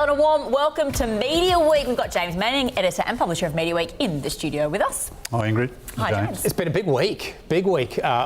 Hello and a warm welcome to Media Week. We've got James Manning, editor and publisher of Media Week, in the studio with us. Hi Ingrid. Hi James. It's been a big week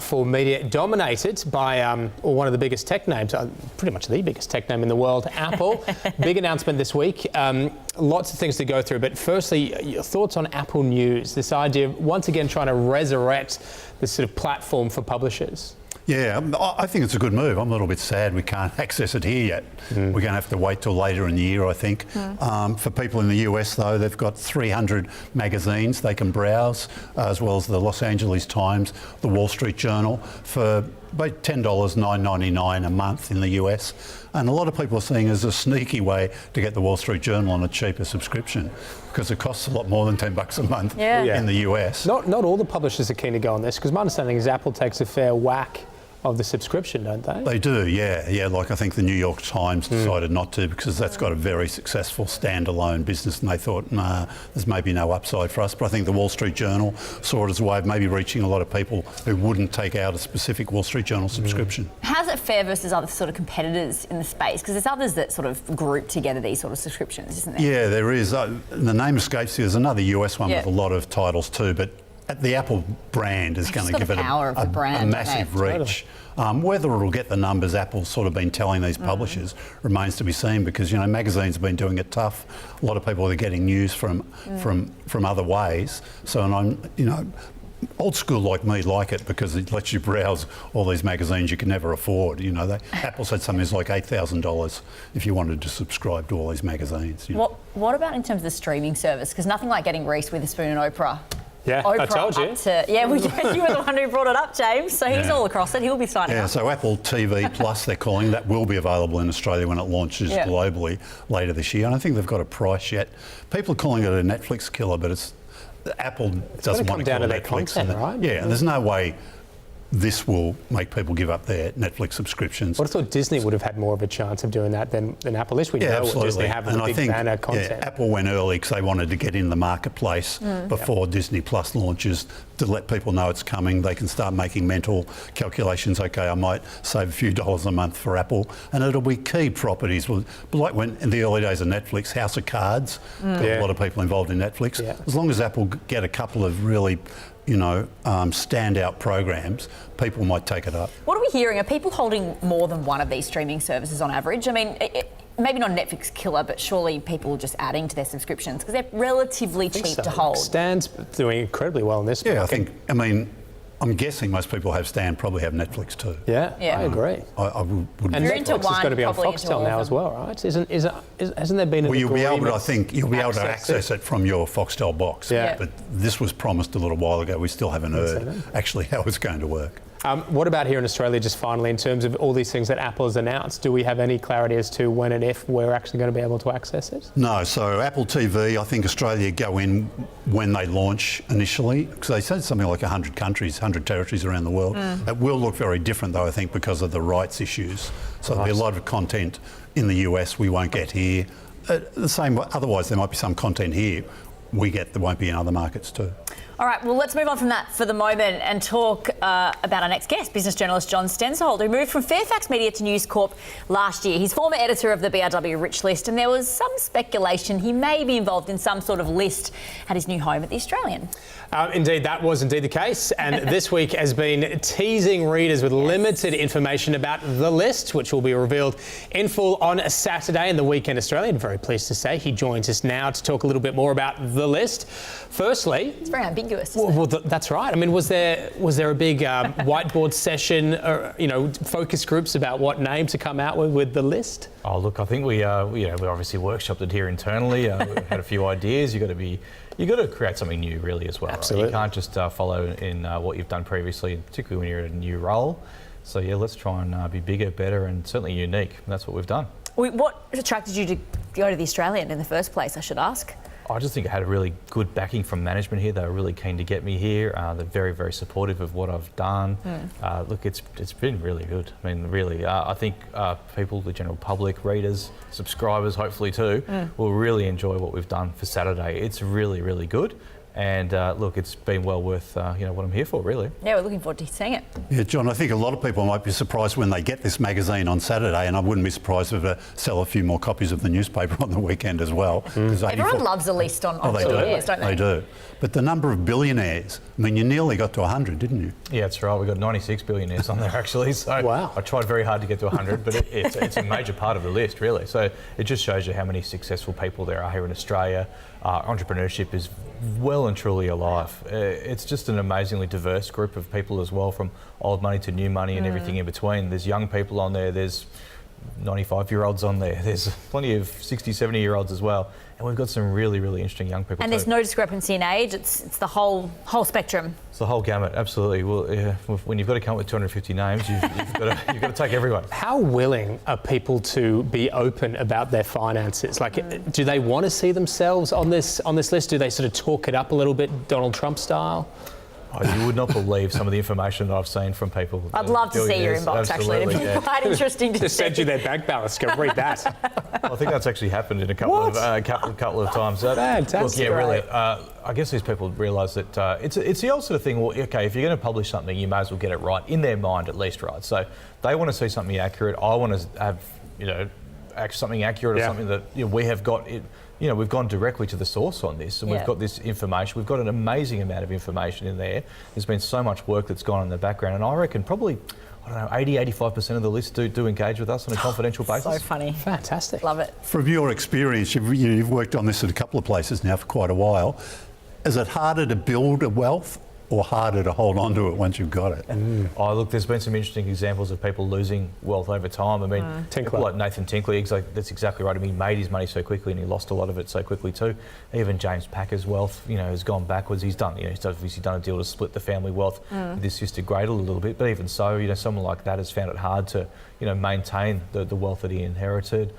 for media, dominated by one of the biggest tech names, pretty much the biggest tech name in the world, Apple. Big announcement this week. Lots of things to go through, but firstly, your thoughts on Apple News, this idea of once again trying to resurrect this sort of platform for publishers. Yeah, I think it's a good move. I'm a little bit sad we can't access it here yet. We're going to have to wait till later in the year, I think. For people in the US, though, they've got 300 magazines they can browse, as well as the Los Angeles Times, the Wall Street Journal, for about $10, $9.99 a month in the US. And a lot of people are seeing it as a sneaky way to get the Wall Street Journal on a cheaper subscription, because it costs a lot more than $10 a month in the US. Not all the publishers are keen to go on this, because my understanding is Apple takes a fair whack of the subscription, don't they? They do, yeah. Like I think the New York Times decided not to, because that's got a very successful standalone business, and they thought, nah, there's maybe no upside for us. But I think the Wall Street Journal saw it as a way of maybe reaching a lot of people who wouldn't take out a specific Wall Street Journal subscription. How's it fare versus other sort of competitors in the space? Because there's others that sort of group together these sort of subscriptions, isn't there? Yeah, there is. The name escapes you. There's another US one with a lot of titles too, but the Apple brand is going to give it a massive reach. Whether it'll get the numbers Apple's sort of been telling these publishers remains to be seen, because, you know, magazines have been doing it tough. A lot of people are getting news from other ways. So, and I'm, you know, old school like me like it, because it lets you browse all these magazines you can never afford. You know, Apple said something like $8,000 if you wanted to subscribe to all these magazines. You know. What about in terms of the streaming service? Because nothing like getting Reese Witherspoon and Oprah. Yeah, Oprah I told you. You were the one who brought it up, James. So he's all across it. He'll be signing up. Yeah, so Apple TV Plus, they're calling, that will be available in Australia when it launches globally later this year. And I think they've got a price yet. People are calling it a Netflix killer, but Apple doesn't want to down call to it their Netflix. content, right? Yeah, and there's no way this will make people give up their Netflix subscriptions. I thought Disney would have had more of a chance of doing that than Apple. At least we know what Disney have in the big banner content. Apple went early because they wanted to get in the marketplace before Disney Plus launches, to let people know it's coming. They can start making mental calculations. Okay, I might save a few dollars a month for Apple, and it'll be key properties. Like when in the early days of Netflix, House of Cards, got a lot of people involved in Netflix. As long as Apple get a couple of really standout programs, people might take it up. What are we hearing? Are people holding more than one of these streaming services on average? I mean, maybe not a Netflix killer, but surely people are just adding to their subscriptions because they're relatively cheap to hold. Stan's doing incredibly well in this market. I'm guessing most people have Stan probably have Netflix too. Yeah. I agree. I would. And Netflix is going to be on Foxtel now as well, right? Hasn't there been an agreement? You'll be able to, I think, you'll be able to access it from your Foxtel box. Yeah. But this was promised a little while ago. We still haven't heard actually how it's going to work. What about here in Australia, just finally, in terms of all these things that Apple has announced? Do we have any clarity as to when and if we're actually going to be able to access it? No, so Apple TV, I think Australia go in when they launch initially, because they said something like 100 countries, 100 territories around the world. It will look very different, though, I think, because of the rights issues. So there'll be a lot of content in the US we won't get here. The same, otherwise there might be some content here we get that won't be in other markets too. All right, well, let's move on from that for the moment and talk about our next guest, business journalist John Stensholt, who moved from Fairfax Media to News Corp last year. He's former editor of the BRW Rich List, and there was some speculation he may be involved in some sort of list at his new home at The Australian. Indeed, that was indeed the case. And this week has been teasing readers with limited information about the list, which will be revealed in full on Saturday in the Weekend Australian. Very pleased to say he joins us now to talk a little bit more about the list. Firstly, it's very ambiguous. Well, that's right. I mean, was there a big whiteboard session, or focus groups about what name to come out with the list? Oh, look, I think we obviously workshopped it here internally. We had a few ideas. You got to create something new, really, as well. Absolutely. Right? You can't just follow in what you've done previously, particularly when you're in a new role. So yeah, let's try and be bigger, better, and certainly unique. And that's what we've done. What attracted you to go to The Australian in the first place, I should ask? I just think I had a really good backing from management here. They were really keen to get me here. They're very, very supportive of what I've done. Look, it's been really good. I mean, really, I think people, the general public, readers, subscribers, hopefully too, will really enjoy what we've done for Saturday. It's really, really good. And look, it's been well worth what I'm here for, really. Yeah, we're looking forward to seeing it. Yeah, John, I think a lot of people might be surprised when they get this magazine on Saturday, and I wouldn't be surprised if they sell a few more copies of the newspaper on the weekend as well. Everyone loves a list on billionaires, don't they? They do. But the number of billionaires, I mean, you nearly got to 100, didn't you? Yeah, that's right. We've got 96 billionaires on there, actually. So wow. I tried very hard to get to 100, but it's a major part of the list, really. So it just shows you how many successful people there are here in Australia. Entrepreneurship is well and truly alive. It's just an amazingly diverse group of people as well, from old money to new money and everything in between. There's young people on there. There's 95-year-olds on there. There's plenty of 60, 70-year-olds as well. And we've got some really, really interesting young people. And there's no discrepancy in age. It's the whole spectrum. It's the whole gamut, absolutely. Well, yeah, when you've got to come up with 250 names, you've got to take everyone. How willing are people to be open about their finances? Like, do they want to see themselves on this list? Do they sort of talk it up a little bit, Donald Trump style? Oh, you would not believe some of the information that I've seen from people. I'd love to see your inbox, actually. It'd be quite interesting to see. Just send you their bank balance. Go read that. I think that's actually happened in a couple of times. Fantastic. Look, yeah, really. I guess these people realise that it's the old sort of thing. Well, okay, if you're going to publish something, you may as well get it right in their mind, at least, right? So they want to see something accurate. I want to have, something accurate or something that we have got. We've gone directly to the source on this, and we've got this information. We've got an amazing amount of information in there. There's been so much work that's gone on in the background, and I reckon probably, 80-85% of the list do engage with us on a confidential basis. So funny. Fantastic. Love it. From your experience, you've worked on this at a couple of places now for quite a while. Is it harder to build a wealth or harder to hold on to it once you've got it? Oh, look, there's been some interesting examples of people losing wealth over time. I mean, people like Nathan Tinkley, that's exactly right. I mean, he made his money so quickly and he lost a lot of it so quickly too. Even James Packer's wealth, has gone backwards. He's obviously done a deal to split the family wealth with his sister Gretel a little bit, but even so, someone like that has found it hard to, maintain the wealth that he inherited.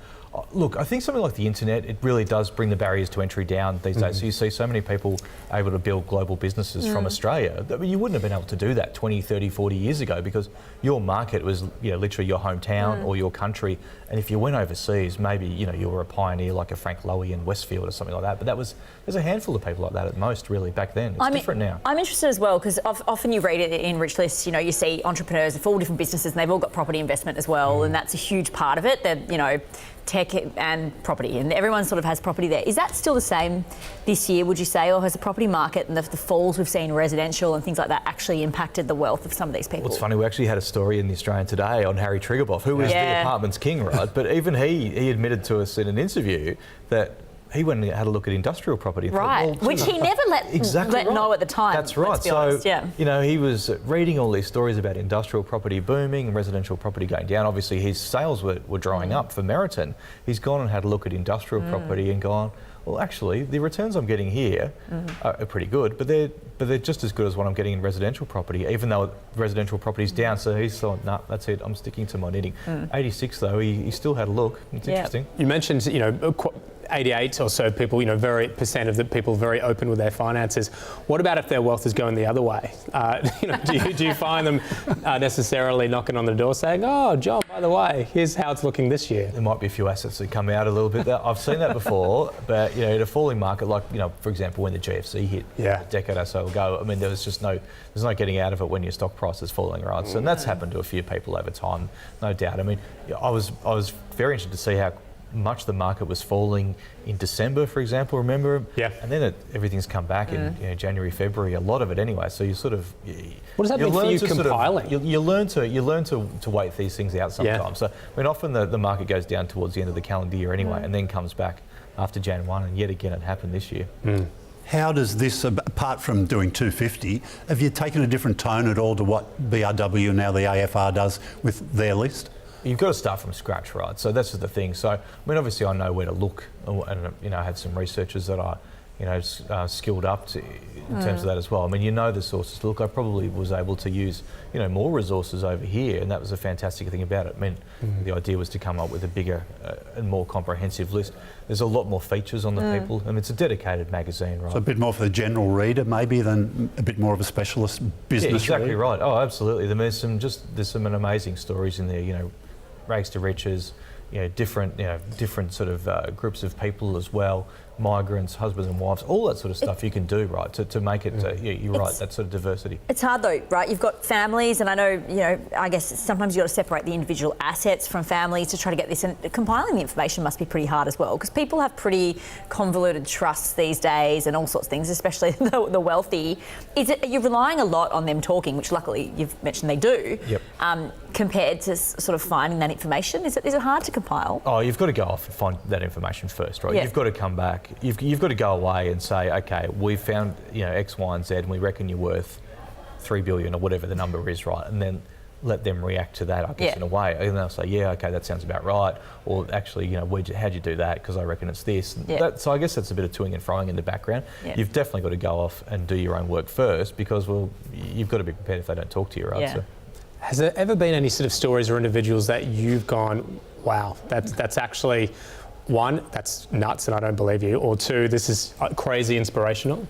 Look, I think something like the internet, it really does bring the barriers to entry down these days. So you see so many people able to build global businesses from Australia. I mean, you wouldn't have been able to do that 20, 30, 40 years ago because your market was literally your hometown or your country. And if you went overseas, maybe, you were a pioneer like a Frank Lowy in Westfield or something like that. But there's a handful of people like that at most, really, back then. It's different now. I'm interested as well because often you read it in Rich Lists, you see entrepreneurs of all different businesses and they've all got property investment as well. And that's a huge part of it. They're, tech and property, and everyone sort of has property there. Is that still the same this year, would you say, or has the property market and the falls we've seen in residential and things like that actually impacted the wealth of some of these people? Well, it's funny, we actually had a story in the Australian Today on Harry Triguboff, who was the apartment's king, right? But even he admitted to us in an interview that he went and had a look at industrial property. Right, which he never let know at the time. That's right. So, he was reading all these stories about industrial property booming and residential property going down. Obviously, his sales were drying up for Meriton. He's gone and had a look at industrial property and gone, well, actually, the returns I'm getting here are pretty good, but they're just as good as what I'm getting in residential property, even though residential property's down. So he's thought, nah, that's it. I'm sticking to my knitting. 86 though, he still had a look. It's interesting. You mentioned, 88 or so people, very percent of the people very open with their finances. What about if their wealth is going the other way? Do you find them necessarily knocking on the door saying, "Oh, John, by the way, here's how it's looking this year"? There might be a few assets that come out a little bit. I've seen that before, but in a falling market, like for example, when the GFC hit a decade or so ago, I mean, there's no getting out of it when your stock price is falling, right? So and that's happened to a few people over time, no doubt. I mean, I was very interested to see how much the market was falling in December, for example, remember? Yeah. And then everything's come back in January, February, a lot of it anyway. So you sort of... What does that mean for you compiling? You learn to wait these things out sometimes. So I mean, often the market goes down towards the end of the calendar year anyway and then comes back after Jan 1, and yet again it happened this year. How does this, apart from doing 250, have you taken a different tone at all to what BRW and now the AFR does with their list? You've got to start from scratch, right? So that's the thing. So, I mean, obviously I know where to look and, I had some researchers that are, skilled up in terms of that as well. I mean, the sources. Look, I probably was able to use, more resources over here, and that was a fantastic thing about it. I mean, the idea was to come up with a bigger and more comprehensive list. There's a lot more features on the people, and it's a dedicated magazine, right? So a bit more for the general reader, maybe, than a bit more of a specialist business reader? Exactly right. Oh, absolutely. There's some amazing stories in there, rags to riches, different sort of groups of people as well. migrants, husbands and wives, all that sort of stuff you can do, right, to make it, you're right, that sort of diversity. It's hard though, right? You've got families, and I know, I guess sometimes you've got to separate the individual assets from families to try to get this, and compiling the information must be pretty hard as well, because people have pretty convoluted trusts these days and all sorts of things, especially the wealthy. Are you relying a lot on them talking, which luckily you've mentioned they do, compared to sort of finding that information? Is it hard to compile? Oh, you've got to go off and find that information first, right? Yeah. You've got to come back. You've got to go away and say, okay, we've found X, Y, and Z, and we reckon you're worth $3 billion or whatever the number is, right? And then let them react to that, I guess, in a way. And they'll say, yeah, okay, that sounds about right. Or actually, how'd you do that? Because I reckon it's this. So I guess that's a bit of toing and froing in the background. Yeah. You've definitely got to go off and do your own work first, because, well, you've got to be prepared if they don't talk to you, right? Yeah. So. Has there ever been any sort of stories or individuals that you've gone, wow, that's actually, one, that's nuts and I don't believe you, or two, this is crazy inspirational?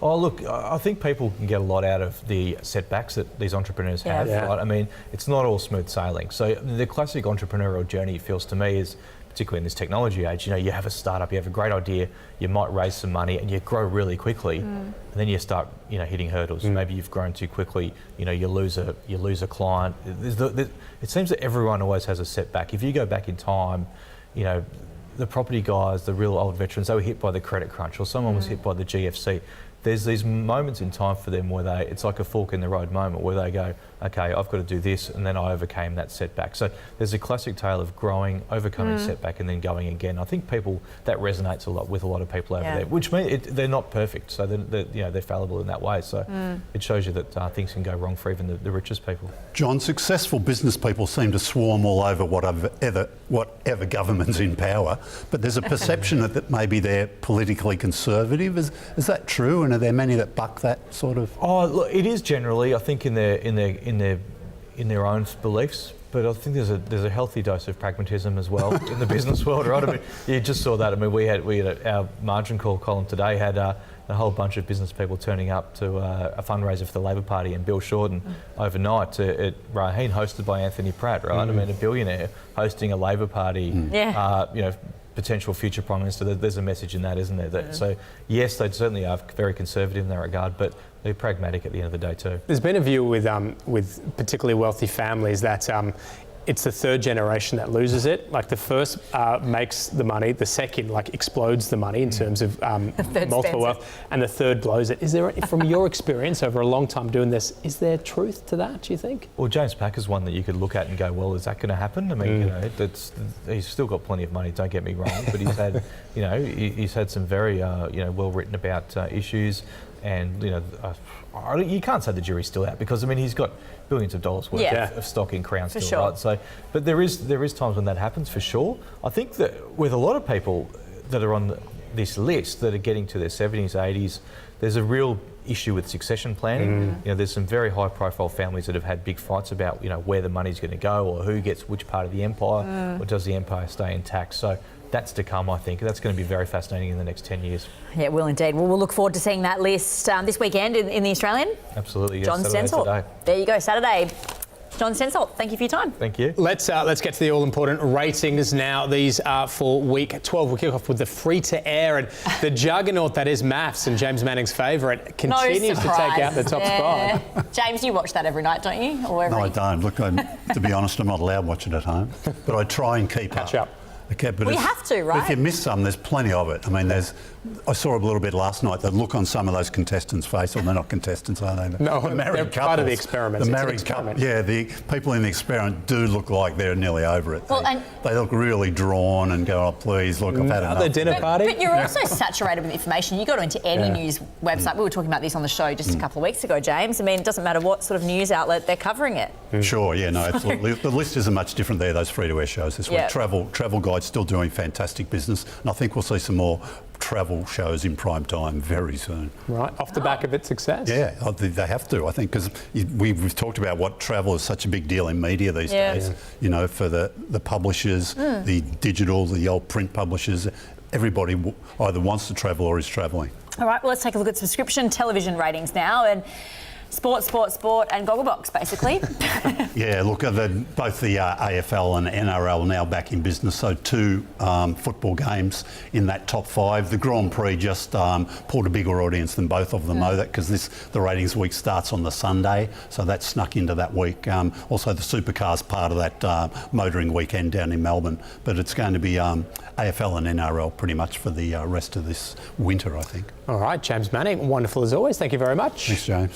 Oh, look, I think people can get a lot out of the setbacks that these entrepreneurs have, right? I mean, it's not all smooth sailing. So the classic entrepreneurial journey, it feels to me, is, particularly in this technology age, you have a startup, you have a great idea, you might raise some money and you grow really quickly, and then you start, hitting hurdles. Maybe you've grown too quickly, you lose a client. It seems that everyone always has a setback. If you go back in time, the property guys, the real old veterans, they were hit by the credit crunch, or someone was hit by the GFC. There's these moments in time for them where it's like a fork in the road moment where they go, okay, I've got to do this, and then I overcame that setback. So there's a classic tale of growing, overcoming setback, and then going again. I think that resonates a lot with a lot of people over there, which means they're not perfect, so they're fallible in that way. So it shows you that things can go wrong for even the richest people. John, successful business people seem to swarm all over whatever government's in power, but there's a perception that maybe they're politically conservative. Is that true? And are there many that buck that sort of? Oh, look, it is generally, I think, in their own beliefs. But I think there's a healthy dose of pragmatism as well in the business world, right? I mean, you just saw that. I mean, we had our margin call column today had a whole bunch of business people turning up to a fundraiser for the Labor Party and Bill Shorten overnight at Raheen, hosted by Anthony Pratt, right? I mean, a billionaire hosting a Labor Party, potential future Prime Minister. There's a message in that, isn't there? So, yes, they certainly are very conservative in that regard, but they're pragmatic at the end of the day too. There's been a view with particularly wealthy families that it's the third generation that loses it. Like the first makes the money, the second explodes the money in terms of multiple wealth, and the third blows it. Is there, from your experience over a long time doing this, is there truth to that, do you think? Well, James Packer's one that you could look at and go, well, is that going to happen? I mean, he's still got plenty of money, don't get me wrong, but he's had, he's had some very, well written about issues. And you can't say the jury's still out, because I mean he's got billions of dollars worth of stock in Crown still, right? So, but there is times when that happens for sure. I think that with a lot of people that are on this list that are getting to their 70s, 80s, there's a real issue with succession planning. There's some very high-profile families that have had big fights about where the money's going to go, or who gets which part of the empire, or does the empire stay intact. So that's to come, I think. That's going to be very fascinating in the next 10 years. Yeah, it will indeed. Well, we'll look forward to seeing that list this weekend in the Australian. Absolutely, yes. John Stensholt. There you go, Saturday. John Stensholt, thank you for your time. Thank you. Let's get to the all-important ratings now. These are for week 12. We'll kick off with the free-to-air, and the juggernaut that is maths and James Manning's favourite continues to take out the top spot. James, you watch that every night, don't you? Or every... No, I don't. Look, to be honest, I'm not allowed to watch it at home, but I try and keep Catch up. Okay, but we have to, right? If you miss some, there's plenty of it. I mean, I saw a little bit last night. The look on some of those contestants' face, or they're not contestants, are they? No, they're part of the experiment. The married couple, yeah, the people in the experiment do look like they're nearly over it. Well, they look really drawn and go, oh, please, look, I've had enough. The dinner party. But you're also saturated with information. You go into any news website. We were talking about this on the show just a couple of weeks ago, James. I mean, it doesn't matter what sort of news outlet they're covering it. Sure, yeah, no, absolutely. The list isn't much different there, those free-to-air shows this week. Travel Guide's still doing fantastic business, and I think we'll see some more travel shows in prime time very soon. Right, off the back of its success. Yeah, they have to, I think, because we've talked about what travel is such a big deal in media these days. You know, for the publishers, the digital, the old print publishers, everybody either wants to travel or is travelling. All right, well, let's take a look at subscription television ratings now. And sport, and Gogglebox, basically. Yeah, look, both the AFL and NRL now back in business, so 2 football games in that top 5. The Grand Prix just pulled a bigger audience than both of them, though, because the ratings week starts on the Sunday, so that snuck into that week. Also, the Supercars part of that motoring weekend down in Melbourne, but it's going to be AFL and NRL pretty much for the rest of this winter, I think. All right, James Manning, wonderful as always. Thank you very much. Thanks, James.